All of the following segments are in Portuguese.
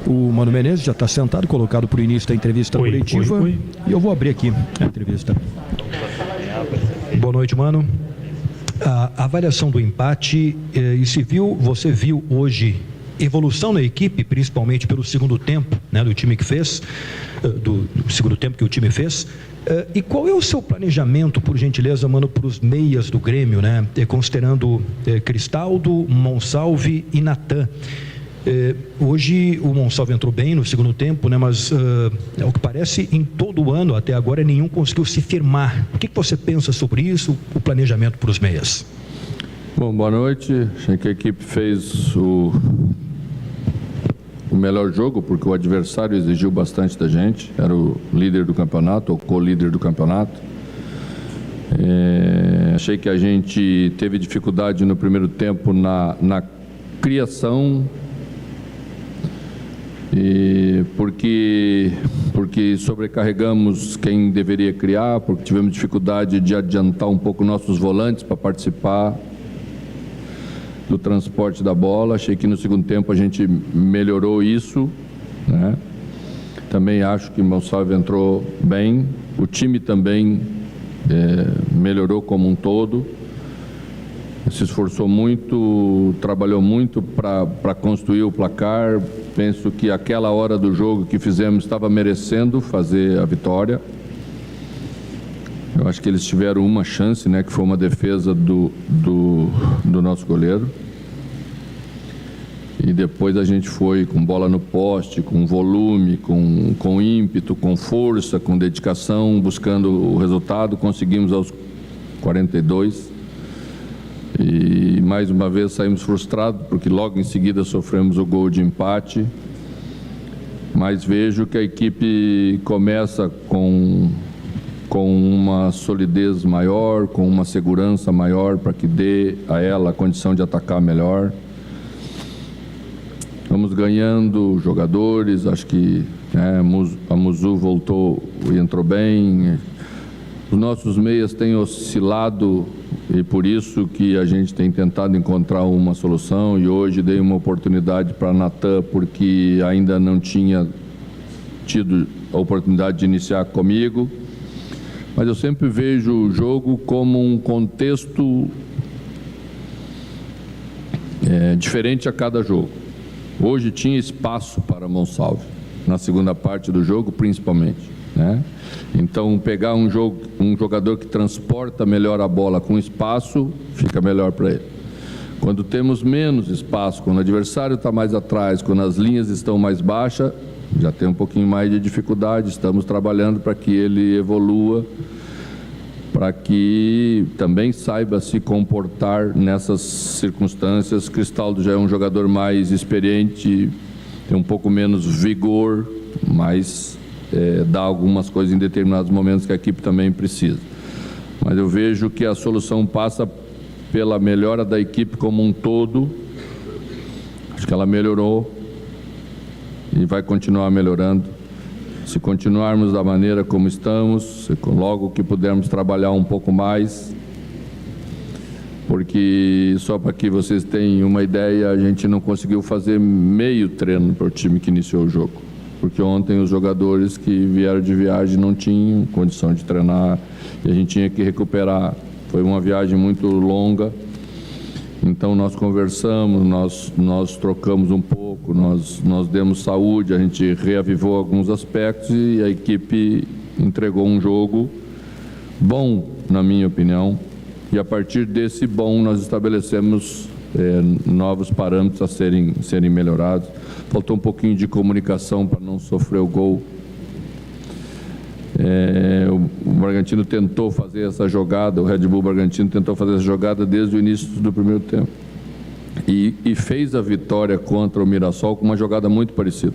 O Mano Menezes já está sentado, colocado para o início da entrevista coletiva. Oi. E eu vou abrir aqui a entrevista. Boa noite, Mano. A avaliação do empate, você viu hoje evolução na equipe, principalmente pelo segundo tempo, né, do time que fez, do segundo tempo que o time fez. E qual é o seu planejamento, por gentileza, Mano, para os meias do Grêmio, né? Considerando Cristaldo, Monsalve e Natan. Hoje o Monsalve entrou bem no segundo tempo, né? Mas ao que parece, em todo o ano até agora nenhum conseguiu se firmar. O que você pensa sobre isso, o planejamento para os meias? Bom, boa noite. Achei que a equipe fez o melhor jogo, porque o adversário exigiu bastante da gente. Era o líder do campeonato, ou co-líder do campeonato. Achei que a gente teve dificuldade no primeiro tempo na criação, porque sobrecarregamos quem deveria criar, porque tivemos dificuldade de adiantar um pouco nossos volantes para participar do transporte da bola. Achei que no segundo tempo a gente melhorou isso, né? Também acho que o Monsalve entrou bem, o time também melhorou como um todo, se esforçou muito, trabalhou muito para construir o placar. Penso que aquela hora do jogo que fizemos estava merecendo fazer a vitória. Eu acho que eles tiveram uma chance, né, que foi uma defesa do nosso goleiro. E depois a gente foi com bola no poste, com volume, com ímpeto, com força, com dedicação, buscando o resultado. Conseguimos aos 42. E mais uma vez saímos frustrados, porque logo em seguida sofremos o gol de empate. Mas vejo que a equipe começa com uma solidez maior, com uma segurança maior, para que dê a ela a condição de atacar melhor. Vamos ganhando jogadores, acho que a Muzu voltou e entrou bem. Os nossos meias têm oscilado e por isso que a gente tem tentado encontrar uma solução, e hoje dei uma oportunidade para Natan, porque ainda não tinha tido a oportunidade de iniciar comigo. Mas eu sempre vejo o jogo como um contexto diferente a cada jogo. Hoje tinha espaço para Monsalve, na segunda parte do jogo principalmente, né? Então pegar um jogador que transporta melhor a bola com espaço, fica melhor para ele. Quando temos menos espaço, quando o adversário está mais atrás, quando as linhas estão mais baixas, já tem um pouquinho mais de dificuldade. Estamos trabalhando para que ele evolua, para que também saiba se comportar nessas circunstâncias. Cristaldo já é um jogador mais experiente, tem um pouco menos vigor, mas dá algumas coisas em determinados momentos que a equipe também precisa. Mas eu vejo que a solução passa pela melhora da equipe como um todo. Acho que ela melhorou e vai continuar melhorando. Se continuarmos da maneira como estamos, logo que pudermos trabalhar um pouco mais, porque só para que vocês tenham uma ideia, a gente não conseguiu fazer meio treino para o time que iniciou o jogo, porque ontem os jogadores que vieram de viagem não tinham condição de treinar e a gente tinha que recuperar. Foi uma viagem muito longa, então nós conversamos, nós trocamos um pouco, nós demos saúde, a gente reavivou alguns aspectos e a equipe entregou um jogo bom, na minha opinião, e a partir desse bom nós estabelecemos novos parâmetros a serem melhorados. Faltou um pouquinho de comunicação para não sofrer o gol. O Bragantino tentou fazer essa jogada, o Red Bull Bragantino tentou fazer essa jogada desde o início do primeiro tempo e fez a vitória contra o Mirassol com uma jogada muito parecida.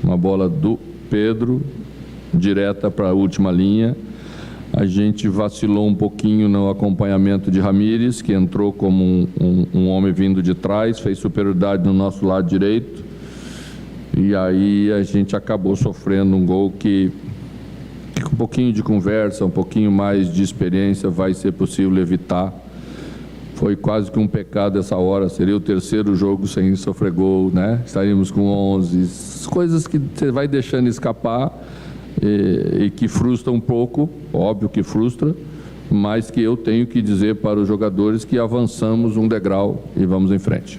Uma bola do Pedro, direta para a última linha. A gente vacilou um pouquinho no acompanhamento de Ramírez, que entrou como um homem vindo de trás, fez superioridade no nosso lado direito, e aí a gente acabou sofrendo um gol que, com um pouquinho de conversa, um pouquinho mais de experiência, vai ser possível evitar, foi quase que um pecado essa hora, seria o terceiro jogo sem sofrer gol, né? Estaríamos com 11, coisas que você vai deixando escapar e que frustra um pouco, óbvio que frustra, mas que eu tenho que dizer para os jogadores que avançamos um degrau e vamos em frente.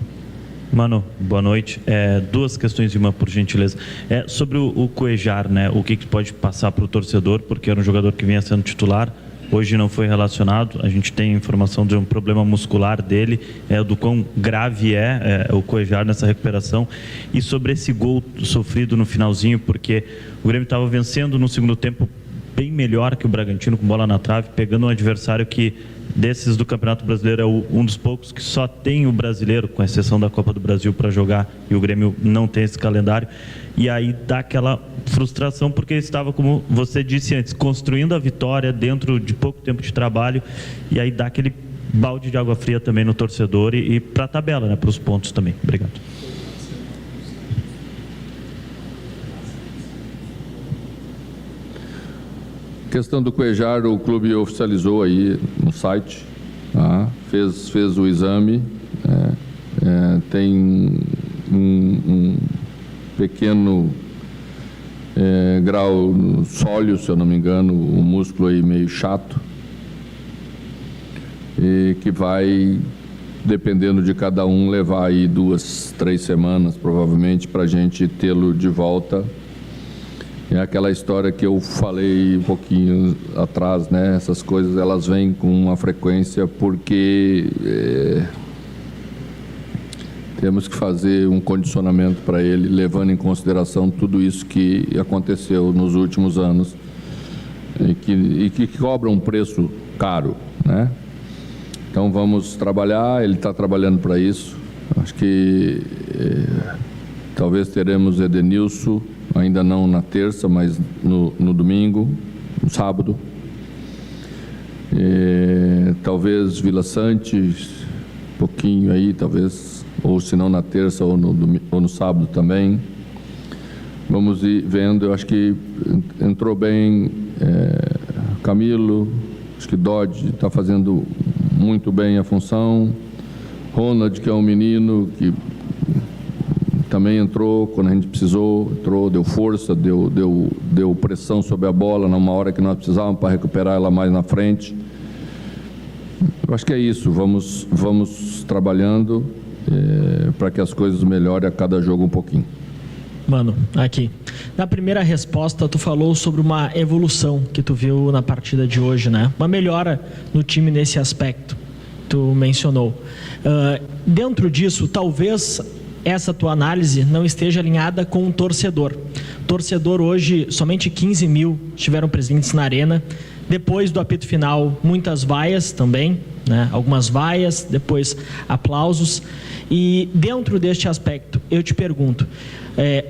Mano, boa noite. Duas questões, uma por gentileza. Sobre o Cuéllar, né? O que pode passar para o torcedor, porque era um jogador que vinha sendo titular, hoje não foi relacionado. A gente tem informação de um problema muscular dele, do quão grave o Cuéllar nessa recuperação. E sobre esse gol sofrido no finalzinho, porque o Grêmio estava vencendo no segundo tempo bem melhor que o Bragantino, com bola na trave, pegando um adversário que, desses do Campeonato Brasileiro, é um dos poucos que só tem o brasileiro, com exceção da Copa do Brasil, para jogar, e o Grêmio não tem esse calendário. E aí dá aquela frustração, porque estava, como você disse antes, construindo a vitória dentro de pouco tempo de trabalho, e aí dá aquele balde de água fria também no torcedor e para a tabela, né, para os pontos também. Obrigado. Questão do Cuéllar, o clube oficializou aí no site, tá? fez o exame, tem um pequeno grau sóleo, se eu não me engano, um músculo aí meio chato, e que vai, dependendo de cada um, levar aí 2, 3 semanas, provavelmente, para a gente tê-lo de volta. É aquela história que eu falei um pouquinho atrás, né? Essas coisas, elas vêm com uma frequência porque temos que fazer um condicionamento para ele, levando em consideração tudo isso que aconteceu nos últimos anos e que cobra um preço caro, né? Então vamos trabalhar, ele está trabalhando para isso. Acho que talvez teremos Edenilson, ainda não na terça, mas no domingo, no sábado. Talvez Vila Santos, pouquinho aí, talvez, ou se não na terça ou no sábado também. Vamos ir vendo, eu acho que entrou bem Camilo, acho que Dodge está fazendo muito bem a função. Ronald, que é um menino que também entrou quando a gente precisou, deu força, deu pressão sobre a bola numa hora que nós precisávamos para recuperar ela mais na frente. Eu acho que é isso, vamos trabalhando para que as coisas melhorem a cada jogo um pouquinho. Mano, aqui, na primeira resposta tu falou sobre uma evolução que tu viu na partida de hoje, né? Uma melhora no time nesse aspecto, tu mencionou. Dentro disso, talvez essa tua análise não esteja alinhada com o torcedor. Torcedor hoje, somente 15 mil estiveram presentes na arena. Depois do apito final, muitas vaias também, né? Algumas vaias, depois aplausos. E dentro deste aspecto, eu te pergunto,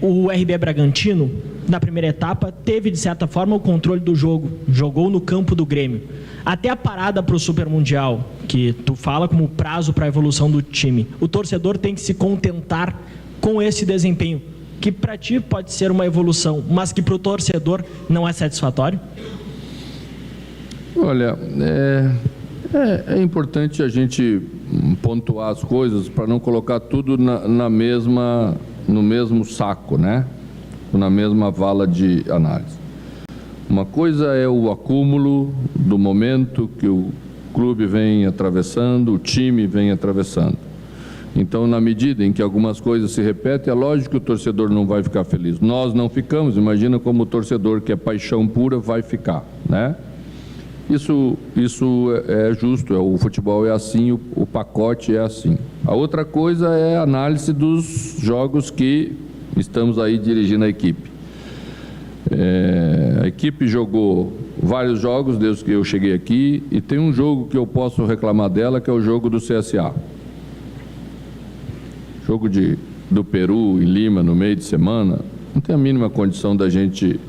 o RB Bragantino, na primeira etapa, teve de certa forma o controle do jogo, jogou no campo do Grêmio. Até a parada para o Super Mundial, que tu fala como prazo para a evolução do time, o torcedor tem que se contentar com esse desempenho, que para ti pode ser uma evolução, mas que para o torcedor não é satisfatório? Olha, é importante a gente pontuar as coisas para não colocar tudo no mesmo saco, né? Na mesma vala de análise. Uma coisa é o acúmulo do momento que o clube vem atravessando, o time vem atravessando. Então, na medida em que algumas coisas se repetem, é lógico que o torcedor não vai ficar feliz. Nós não ficamos, imagina como o torcedor, que é paixão pura, vai ficar, né? Isso é justo, o futebol é assim, o pacote é assim. A outra coisa é a análise dos jogos que estamos aí dirigindo a equipe. A equipe jogou vários jogos desde que eu cheguei aqui e tem um jogo que eu posso reclamar dela, que é o jogo do CSA. Jogo do Peru, em Lima, no meio de semana, não tem a mínima condição da gente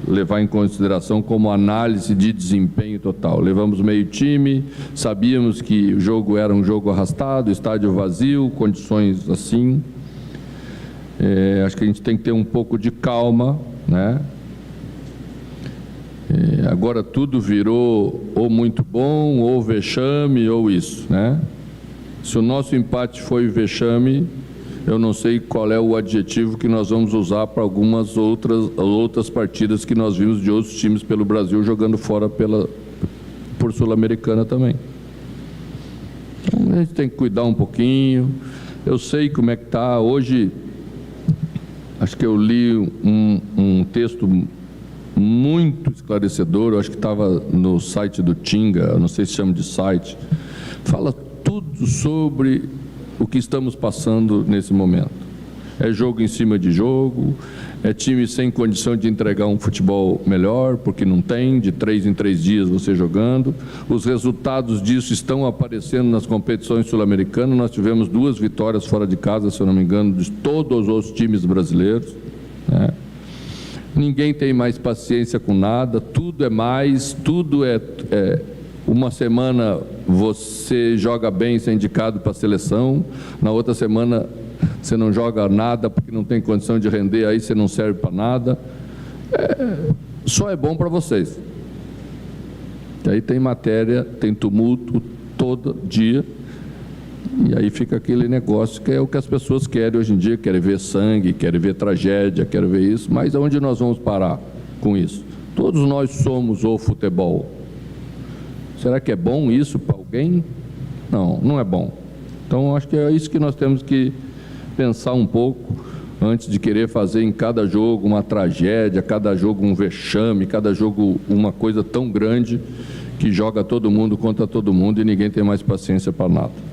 levar em consideração como análise de desempenho total. Levamos meio time, sabíamos que o jogo era um jogo arrastado, estádio vazio, condições assim. Acho que a gente tem que ter um pouco de calma, né? Agora tudo virou ou muito bom, ou vexame, ou isso, né? Se o nosso empate foi vexame, eu não sei qual é o adjetivo que nós vamos usar para algumas outras partidas que nós vimos de outros times pelo Brasil jogando fora por Sul-Americana também. Então, a gente tem que cuidar um pouquinho. Eu sei como é que está. Hoje, acho que eu li um texto muito esclarecedor, eu acho que estava no site do Tinga, não sei se chama de site, fala tudo sobre o que estamos passando nesse momento. É jogo em cima de jogo, é time sem condição de entregar um futebol melhor, porque não tem, de 3 em 3 dias você jogando. Os resultados disso estão aparecendo nas competições sul-americanas. Nós tivemos 2 vitórias fora de casa, se eu não me engano, de todos os times brasileiros, né? Ninguém tem mais paciência com nada, tudo é mais, tudo é uma semana você joga bem, você é indicado para a seleção, na outra semana você não joga nada porque não tem condição de render, aí você não serve para nada. Só é bom para vocês. E aí tem matéria, tem tumulto todo dia, e aí fica aquele negócio que é o que as pessoas querem hoje em dia, querem ver sangue, querem ver tragédia, querem ver isso, mas aonde nós vamos parar com isso? Todos nós somos o futebol. Será que é bom isso para alguém? Não, não é bom. Então, acho que é isso que nós temos que pensar um pouco antes de querer fazer em cada jogo uma tragédia, cada jogo um vexame, cada jogo uma coisa tão grande que joga todo mundo contra todo mundo e ninguém tem mais paciência para nada.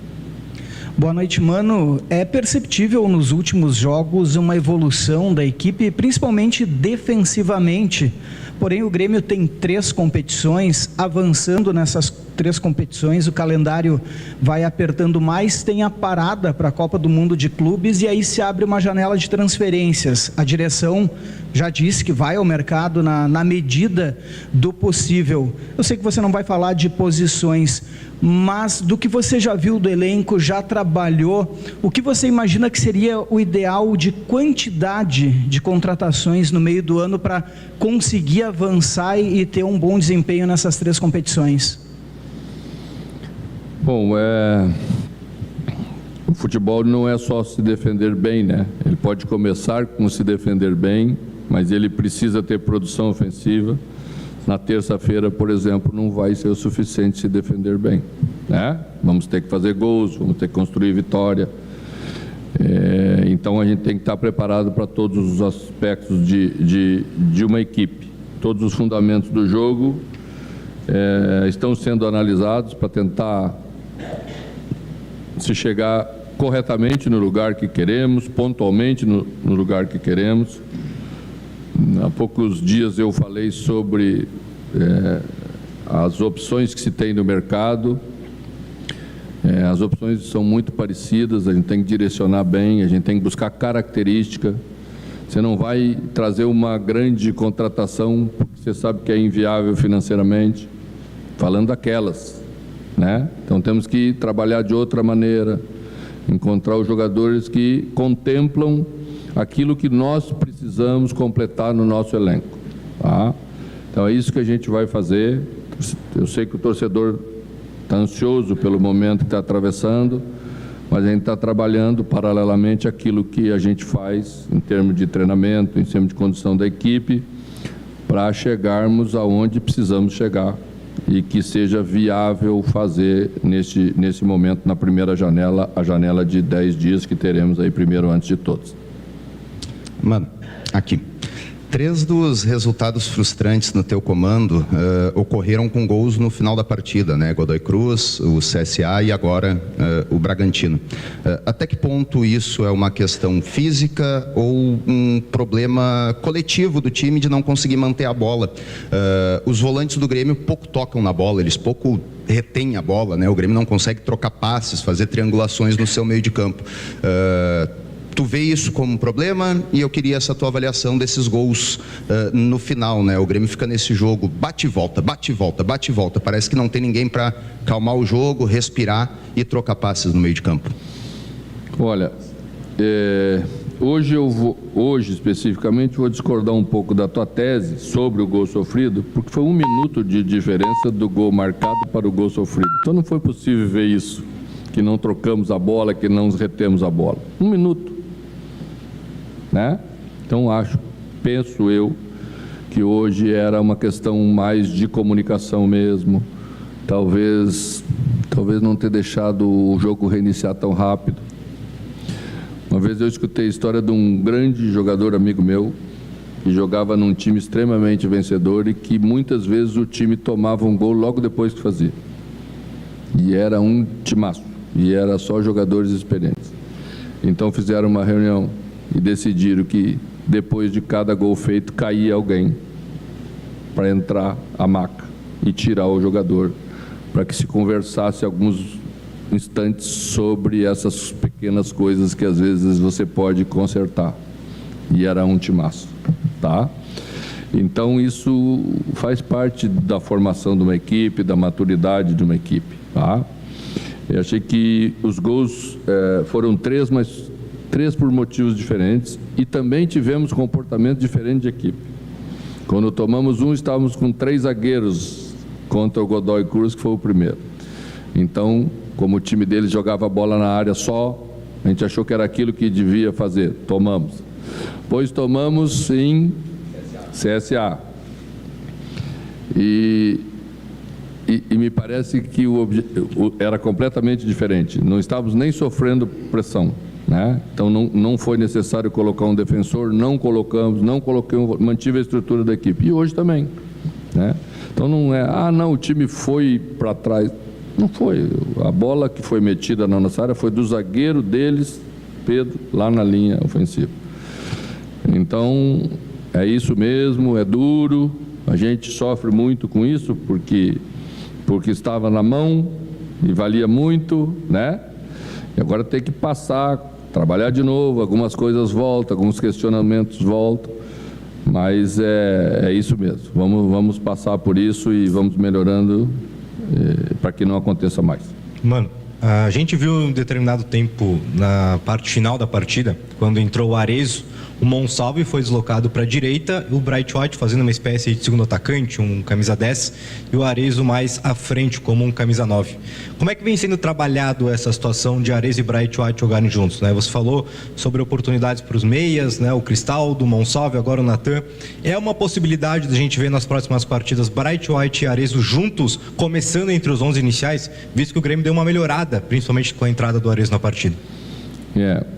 Boa noite, Mano. É perceptível nos últimos jogos uma evolução da equipe, principalmente defensivamente. Porém, o Grêmio tem 3 competições, avançando nessas 3 competições, o calendário vai apertando mais, tem a parada para a Copa do Mundo de Clubes e aí se abre uma janela de transferências. A direção já disse que vai ao mercado na medida do possível. Eu sei que você não vai falar de posições, mas do que você já viu do elenco, já trabalhou, o que você imagina que seria o ideal de quantidade de contratações no meio do ano para conseguir avançar e ter um bom desempenho nessas 3 competições? Bom, o futebol não é só se defender bem, né? Ele pode começar com se defender bem, mas ele precisa ter produção ofensiva. Na terça-feira, por exemplo, não vai ser o suficiente se defender bem, né? Vamos ter que fazer gols, vamos ter que construir vitória. Então a gente tem que estar preparado para todos os aspectos de uma equipe. Todos os fundamentos do jogo estão sendo analisados para tentar se chegar corretamente no lugar que queremos, pontualmente no lugar que queremos. Há poucos dias eu falei sobre as opções que se tem no mercado. As opções são muito parecidas, a gente tem que direcionar bem, a gente tem que buscar característica. Você não vai trazer uma grande contratação porque você sabe que é inviável financeiramente, falando daquelas, né? Então temos que trabalhar de outra maneira, encontrar os jogadores que contemplam aquilo que nós precisamos completar no nosso elenco, tá? Então é isso que a gente vai fazer. Eu sei que o torcedor está ansioso pelo momento que está atravessando, mas a gente está trabalhando paralelamente aquilo que a gente faz em termos de treinamento, em termos de condição da equipe, para chegarmos aonde precisamos chegar e que seja viável fazer nesse momento, na primeira janela, a janela de 10 dias que teremos aí primeiro antes de todos. Mano, aqui. 3 dos resultados frustrantes no teu comando ocorreram com gols no final da partida, né? Godoy Cruz, o CSA e agora o Bragantino. Até que ponto isso é uma questão física ou um problema coletivo do time de não conseguir manter a bola? Os volantes do Grêmio pouco tocam na bola, eles pouco retêm a bola, né? O Grêmio não consegue trocar passes, fazer triangulações no seu meio de campo. Tu vê isso como um problema e eu queria essa tua avaliação desses gols no final, né? O Grêmio fica nesse jogo, bate e volta, bate e volta, bate e volta. Parece que não tem ninguém para calmar o jogo, respirar e trocar passes no meio de campo. Olha, hoje especificamente, vou discordar um pouco da tua tese sobre o gol sofrido, porque foi 1 minuto de diferença do gol marcado para o gol sofrido. Então não foi possível ver isso, que não trocamos a bola, que não retemos a bola. 1 minuto, né? Então penso eu, que hoje era uma questão mais de comunicação mesmo, talvez não ter deixado o jogo reiniciar tão rápido. Uma vez eu escutei a história de um grande jogador amigo meu, que jogava num time extremamente vencedor e que muitas vezes o time tomava um gol logo depois que fazia. E era um timaço, e era só jogadores experientes. Então fizeram uma reunião e decidiram que depois de cada gol feito caía alguém para entrar a maca e tirar o jogador, para que se conversasse alguns instantes sobre essas pequenas coisas que às vezes você pode consertar. E era um timaço, tá? Então isso faz parte da formação de uma equipe, da maturidade de uma equipe, tá? Eu achei que os gols foram 3, mas 3 por motivos diferentes, e também tivemos comportamento diferente de equipe. Quando tomamos estávamos com 3 zagueiros contra o Godoy Cruz, que foi o primeiro. Então, como o time deles jogava a bola na área só, a gente achou que era aquilo que devia fazer, tomamos. Pois tomamos em CSA. E me parece que era completamente diferente. Não estávamos nem sofrendo pressão, né? Então não foi necessário colocar um defensor, não coloquei, mantive a estrutura da equipe. E hoje também, né? Então não é, não, o time foi para trás. Não foi. A bola que foi metida na nossa área foi do zagueiro deles, Pedro, lá na linha ofensiva. Então, é isso mesmo, é duro, a gente sofre muito com isso, porque estava na mão e valia muito, né? E agora tem que passar, trabalhar de novo, algumas coisas voltam, alguns questionamentos voltam, mas é isso mesmo. Vamos passar por isso e vamos melhorando para que não aconteça mais. Mano, a gente viu um determinado tempo na parte final da partida, quando entrou o Arezzo, o Monsalve foi deslocado para a direita, o Bright White fazendo uma espécie de segundo atacante, um camisa 10, e o Arezzo mais à frente como um camisa 9. Como é que vem sendo trabalhado essa situação de Arezzo e Bright White jogarem juntos, né? Você falou sobre oportunidades para os meias, né? O Cristaldo, o Monsalve, agora o Natan. É uma possibilidade de a gente ver nas próximas partidas Bright White e Arezzo juntos, começando entre os 11 iniciais, visto que o Grêmio deu uma melhorada, principalmente com a entrada do Arezzo na partida?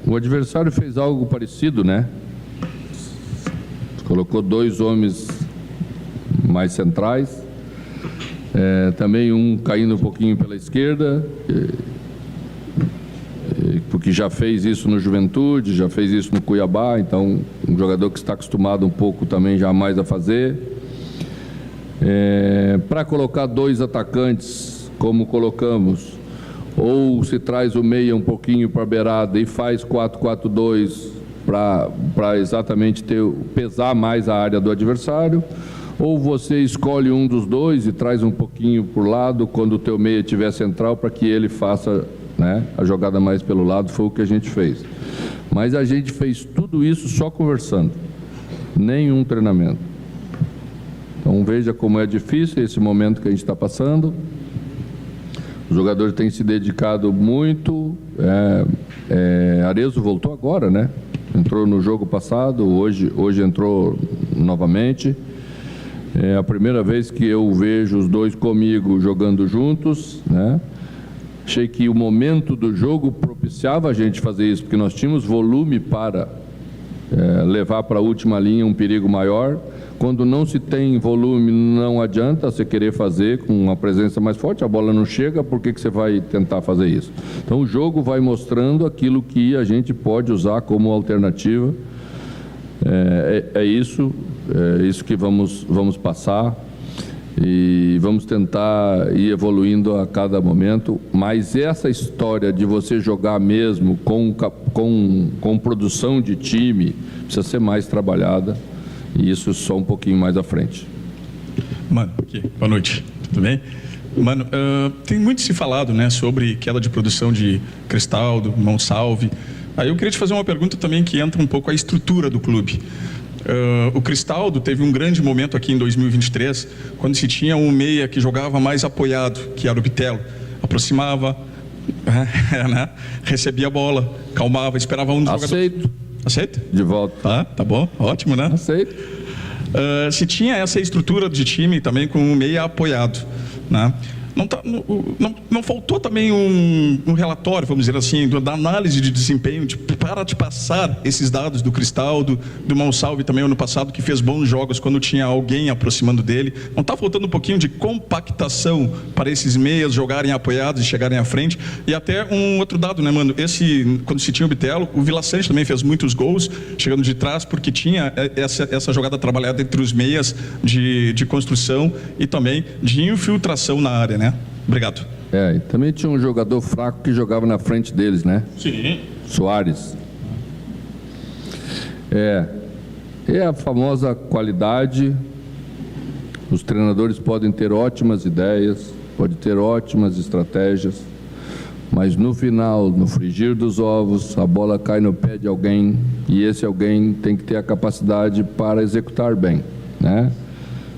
O adversário fez algo parecido, né? Colocou 2 homens mais centrais, também um caindo um pouquinho pela esquerda, porque já fez isso no Juventude, já fez isso no Cuiabá, então um jogador que está acostumado um pouco também já mais a fazer. Para colocar 2 atacantes, como colocamos, ou se traz o meia um pouquinho para a beirada e faz 4-4-2, para exatamente pesar mais a área do adversário, ou você escolhe um dos 2 e traz um pouquinho por lado quando o teu meia estiver central para que ele faça, né, a jogada mais pelo lado. Foi o que a gente fez. Mas a gente fez tudo isso só conversando, nenhum treinamento. Então veja como é difícil esse momento que a gente está passando. Os jogadores têm se dedicado muito. Arezzo voltou agora, né? Entrou no jogo passado, hoje entrou novamente. É a primeira vez que eu vejo os 2 comigo jogando juntos, né? Achei que o momento do jogo propiciava a gente fazer isso, porque nós tínhamos volume para levar para a última linha um perigo maior. Quando não se tem volume, não adianta você querer fazer com uma presença mais forte, a bola não chega, por que você vai tentar fazer isso? Então o jogo vai mostrando aquilo que a gente pode usar como alternativa. É isso que vamos passar e vamos tentar ir evoluindo a cada momento, mas essa história de você jogar mesmo com produção de time precisa ser mais trabalhada. E isso só um pouquinho mais à frente. Mano, aqui. Boa noite, tudo bem? Mano, tem muito se falado, né, sobre queda de produção de Cristaldo, Monsalve. Aí eu queria te fazer uma pergunta também que entra um pouco a estrutura do clube. O Cristaldo teve um grande momento aqui em 2023, quando se tinha um meia que jogava mais apoiado, que era o Bitelo. Aproximava, né? Recebia a bola, calmava, esperava um dos jogadores. Aceita? De volta. Tá bom, ótimo, né? Aceito. Se tinha essa estrutura de time também com um meia apoiado, né? Não faltou também um relatório, vamos dizer assim, da análise de desempenho, para te passar esses dados do Cristaldo, do Monsalve também ano passado, que fez bons jogos quando tinha alguém aproximando dele. Não está faltando um pouquinho de compactação para esses meias jogarem apoiados e chegarem à frente? E até um outro dado, né, mano? Quando se tinha o Bitelo, o Vila Sante também fez muitos gols, chegando de trás, porque tinha essa jogada trabalhada entre os meias de construção e também de infiltração na área, né? Obrigado. E também tinha um jogador fraco que jogava na frente deles, né? Sim. Soares. É a famosa qualidade. Os treinadores podem ter ótimas ideias, podem ter ótimas estratégias, mas no final, no frigir dos ovos, a bola cai no pé de alguém e esse alguém tem que ter a capacidade para executar bem, né?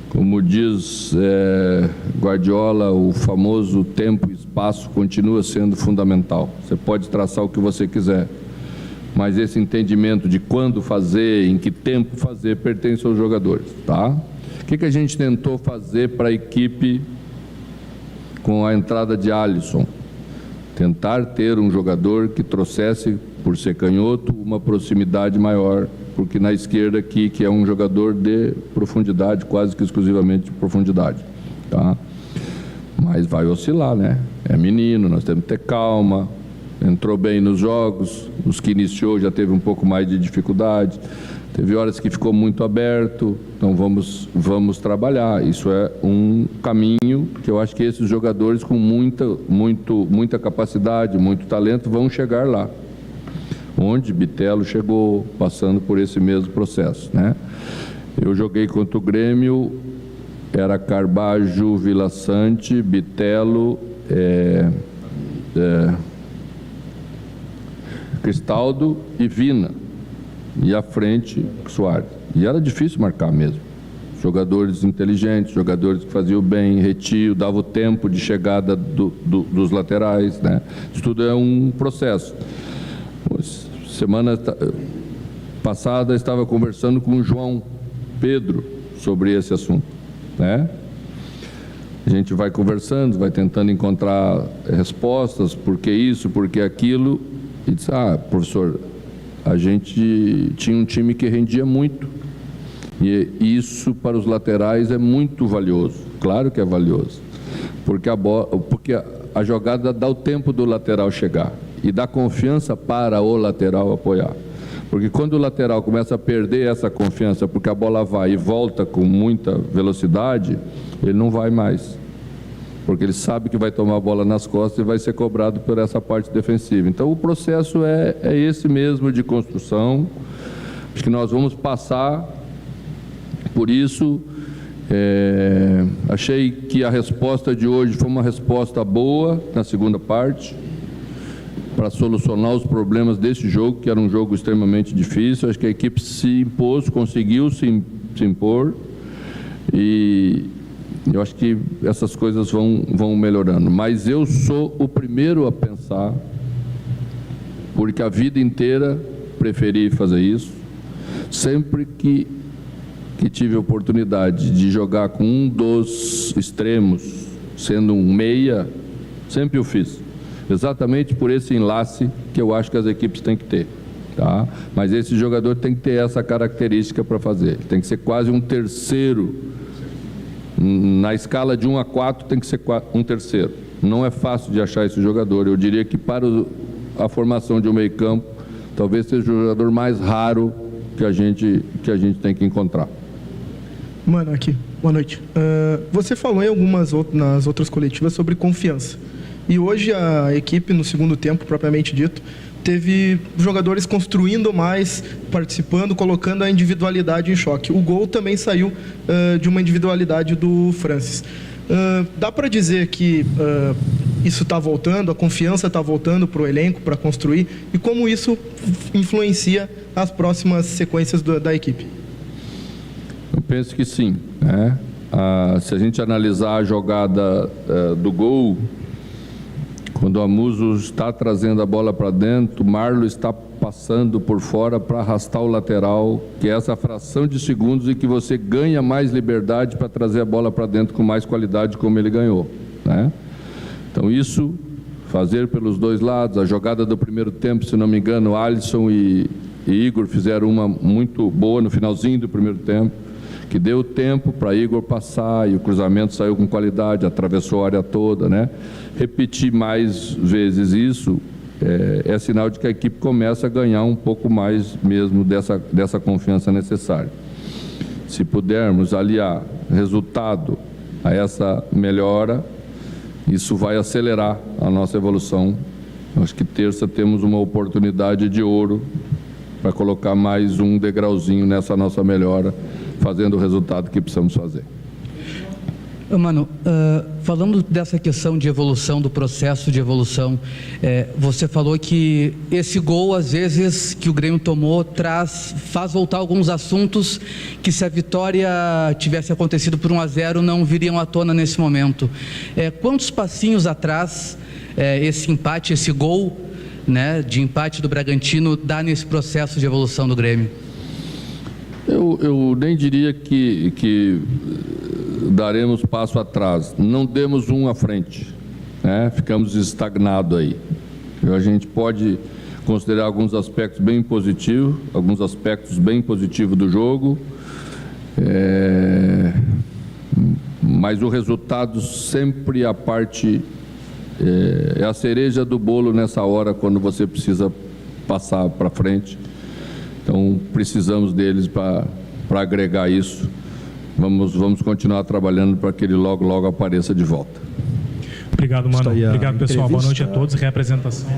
Como diz Guardiola, o famoso tempo e espaço continua sendo fundamental. Você pode traçar o que você quiser, mas esse entendimento de quando fazer, em que tempo fazer, pertence aos jogadores, tá? O que a gente tentou fazer para a equipe com a entrada de Alisson? Tentar ter um jogador que trouxesse, por ser canhoto, uma proximidade maior, porque na esquerda aqui, que é um jogador de profundidade, quase que exclusivamente de profundidade, tá? Mas vai oscilar, né? É menino, nós temos que ter calma. Entrou bem nos jogos, os que iniciou já teve um pouco mais de dificuldade, teve horas que ficou muito aberto, então vamos trabalhar. Isso é um caminho que eu acho que esses jogadores com muita capacidade, muito talento, vão chegar lá, onde Bitelo chegou, passando por esse mesmo processo, né? Eu joguei contra o Grêmio, era Carbajo, Vila Sante, Bitelo, Cristaldo e Vina, e à frente Soares. E era difícil marcar mesmo. Jogadores inteligentes, jogadores que faziam bem, retio, dava o tempo de chegada dos laterais, né? Isso tudo é um processo. Semana passada estava conversando com o João Pedro sobre esse assunto, né? A gente vai conversando, vai tentando encontrar respostas, por que isso, por que aquilo, e diz, professor, a gente tinha um time que rendia muito, e isso para os laterais é muito valioso, claro que é valioso, porque a jogada dá o tempo do lateral chegar, e dá confiança para o lateral apoiar. Porque quando o lateral começa a perder essa confiança, porque a bola vai e volta com muita velocidade, ele não vai mais. Porque ele sabe que vai tomar a bola nas costas e vai ser cobrado por essa parte defensiva. Então o processo é esse mesmo de construção. Acho que nós vamos passar por isso. Achei que a resposta de hoje foi uma resposta boa na segunda parte, para solucionar os problemas desse jogo, que era um jogo extremamente difícil. Acho que a equipe se impôs, conseguiu se impor, e eu acho que essas coisas vão melhorando. Mas eu sou o primeiro a pensar, porque a vida inteira preferi fazer isso, sempre que tive a oportunidade de jogar com um dos extremos, sendo um meia, sempre o fiz. Exatamente por esse enlace que eu acho que as equipes têm que ter, tá? Mas esse jogador tem que ter essa característica para fazer. Tem que ser quase um terceiro. Na escala de 1 a 4 tem que ser um terceiro. Não é fácil de achar esse jogador. Eu diria que para a formação de um meio campo, talvez seja o jogador mais raro que a gente tem que encontrar. Mano, aqui, boa noite. Você falou nas outras coletivas sobre confiança. E hoje a equipe, no segundo tempo, propriamente dito, teve jogadores construindo mais, participando, colocando a individualidade em choque. O gol também saiu de uma individualidade do Francis. Dá para dizer que isso está voltando, a confiança está voltando para o elenco, para construir, e como isso influencia as próximas sequências da equipe? Eu penso que sim, né? Se a gente analisar a jogada do gol, quando o Amuso está trazendo a bola para dentro, o Marlon está passando por fora para arrastar o lateral, que é essa fração de segundos em que você ganha mais liberdade para trazer a bola para dentro com mais qualidade, como ele ganhou, né? Então isso, fazer pelos dois lados, a jogada do primeiro tempo, se não me engano, Alisson e Igor fizeram uma muito boa no finalzinho do primeiro tempo, que deu tempo para Igor passar e o cruzamento saiu com qualidade, atravessou a área toda, né? Repetir mais vezes isso é sinal de que a equipe começa a ganhar um pouco mais mesmo dessa confiança necessária. Se pudermos aliar resultado a essa melhora, isso vai acelerar a nossa evolução. Acho que terça temos uma oportunidade de ouro para colocar mais um degrauzinho nessa nossa melhora, fazendo o resultado que precisamos fazer. Mano, falando dessa questão de evolução, do processo de evolução, você falou que esse gol, às vezes, que o Grêmio tomou, faz voltar alguns assuntos que, se a vitória tivesse acontecido por 1-0, não viriam à tona nesse momento. Quantos passinhos atrás esse empate, esse gol, né, de empate do Bragantino, dá nesse processo de evolução do Grêmio? Eu nem diria que daremos passo atrás, não demos um à frente, né? Ficamos estagnados aí. A gente pode considerar alguns aspectos bem positivos, do jogo, mas o resultado sempre a parte, é a cereja do bolo nessa hora, quando você precisa passar para frente. Então, precisamos deles para agregar isso. Vamos continuar trabalhando para que ele logo apareça de volta. Obrigado, Mano. Obrigado, pessoal. Boa noite a todos. Reapresentação.